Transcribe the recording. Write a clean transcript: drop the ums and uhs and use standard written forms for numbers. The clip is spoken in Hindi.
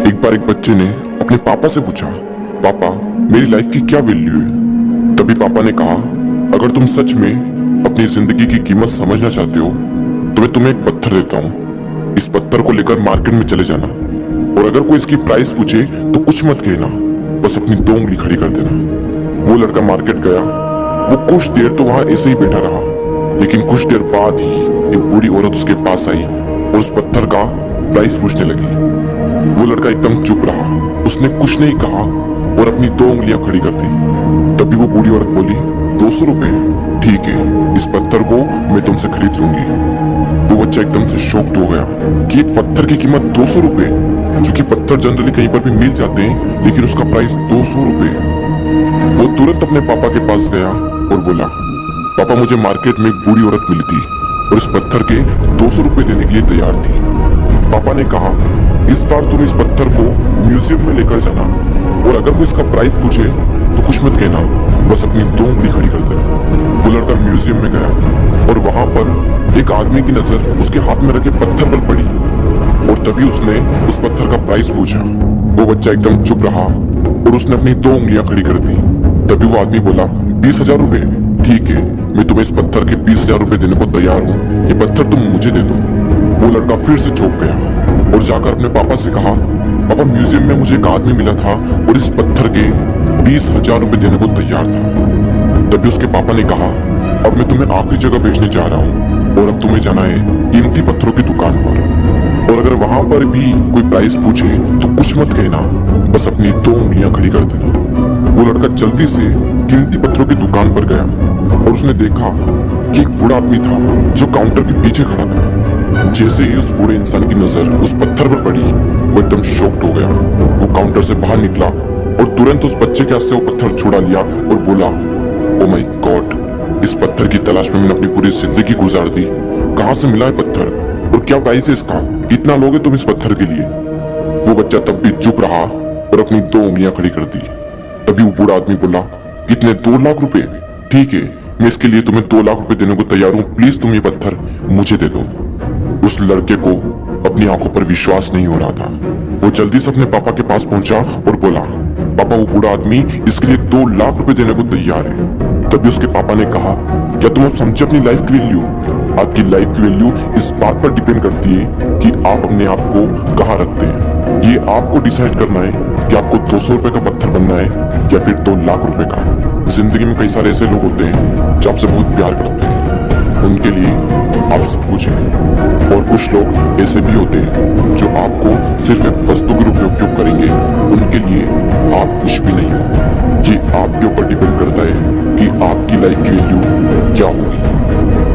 एक बार एक बच्चे ने अपने पापा से पूछा, पापा मेरी लाइफ की क्या वैल्यू है। तभी पापा ने कहा, अगर तुम सच में अपनी जिंदगी की कीमत समझना चाहते हो तो मैं तुम्हें एक पत्थर देता हूँ। इस पत्थर को लेकर मार्केट में चले जाना और अगर कोई इसकी प्राइस पूछे तो कुछ मत कहना, बस अपनी 2 उंगली खड़ी कर देना। वो लड़का मार्केट गया। वो कुछ देर तो वहां ऐसे ही बैठा रहा, लेकिन कुछ देर बाद ही एक बूढ़ी औरत उसके पास आई और उस पत्थर का प्राइस पूछने लगी। वो लड़का एकदम चुप रहा, उसने कुछ नहीं कहा और अपनी 2 उंगलियां खड़ी कर दी। तभी वो बूढ़ी औरत बोली, 200 रुपए, ठीक है, इस पत्थर को मैं तुमसे खरीद लूंगी। वो बच्चा एकदम से शॉक्ड हो गया कि एक पत्थर की कीमत 200 रुपए, जो कि पत्थर जनरली कहीं पर भी मिल जाते हैं, लेकिन उसका प्राइस 200 रुपए। वो तुरंत अपने पापा के पास गया और बोला, पापा मुझे मार्केट में एक बूढ़ी औरत मिली थी और इस पत्थर के 200 रुपए देने के लिए तैयार थी। पापा ने कहा, इस बार तुम इस पत्थर को म्यूजियम में लेकर जाना और अगर कोई इसका प्राइस पूछे तो कुछ मत कहना, बस अपनी 2 उंगली खड़ी कर देना। वो लड़का म्यूजियम में गया और वहां पर एक आदमी की नजर उसके हाथ में रखे पत्थर पर पड़ी और तभी उसने उस पत्थर का प्राइस पूछा। वो बच्चा एकदम चुप रहा और उसने अपनी 2 उंगलियां खड़ी कर दी। तभी वो आदमी बोला, 20,000 रुपए, ठीक है, मैं तुम्हें इस पत्थर के 20,000 रुपए देने को तैयार हूँ, ये पत्थर तुम मुझे दे दो। वो लड़का फिर से चौंक गया और जाकर अपने पापा से कहा, पापा म्यूजियम में मुझे एक आदमी मिला था और इस पत्थर के 20,000 रुपए देने को तैयार था। तभी उसके पापा ने कहा, अब मैं तुम्हें आखिरी जगह भेजने जा रहा हूँ और अब तुम्हें जाना है कीमती पत्थरों की दुकान पर और अगर वहां पर भी कोई प्राइस पूछे तो कुछ मत कहना, बस अपनी 2 उंगलियां खड़ी कर देना। वो लड़का जल्दी से कीमती पत्थरों की दुकान पर गया और उसने देखा कि एक बूढ़ा आदमी था जो काउंटर के पीछे खड़ा था। जैसे ही उस बूढ़े इंसान की नजर उस पत्थर पर पड़ी, वो एकदम शॉक्ड हो गया। वो काउंटर से बाहर निकला और तुरंत उस बच्चे के हाथ से वो पत्थर छुड़ा लिया और बोला, ओ माय गॉड, इस पत्थर की तलाश में मैंने अपनी पूरी जिंदगी गुजार दी। कहाँ से मिला है पत्थर और क्या प्राइस है इसका, कितना लोगे तुम इस पत्थर के लिए। वो बच्चा तब भी चुप रहा और अपनी 2 उंगलियां खड़ी कर दी। तभी वो बूढ़ा आदमी बोला, कितने, 2 लाख रुपए, ठीक है, मैं इसके लिए तुम्हें 2 लाख रुपए देने को तैयार हूँ, प्लीज तुम ये पत्थर मुझे दे दो। उस लड़के को अपनी आंखों पर विश्वास नहीं हो रहा था। वो जल्दी से अपने पापा के पास पहुंचा और बोला, पापा वो बूढ़ा आदमी इसके लिए 2 लाख रुपए देने को तैयार है। तभी उसके पापा ने कहा, क्या तुम अब समझे अपनी लाइफ की वैल्यू? आपकी लाइफ की वैल्यू इस बात पर डिपेंड करती है कि आप अपने आप को कहाँ रखते हैं। ये आपको डिसाइड करना है कि आपको 200 रुपए का पत्थर बनना है या फिर 2 लाख रुपए का। जिंदगी में कई सारे ऐसे लोग होते हैं जो आपसे बहुत प्यार करते हैं, उनके लिए आप सब कुछ है, और कुछ लोग ऐसे भी होते हैं जो आपको सिर्फ एक वस्तु के रूप में उपयोग करेंगे, उनके लिए आप कुछ भी नहीं हो। ये आपके ऊपर डिपेंड करता है कि आपकी लाइफ की वैल्यू क्या होगी।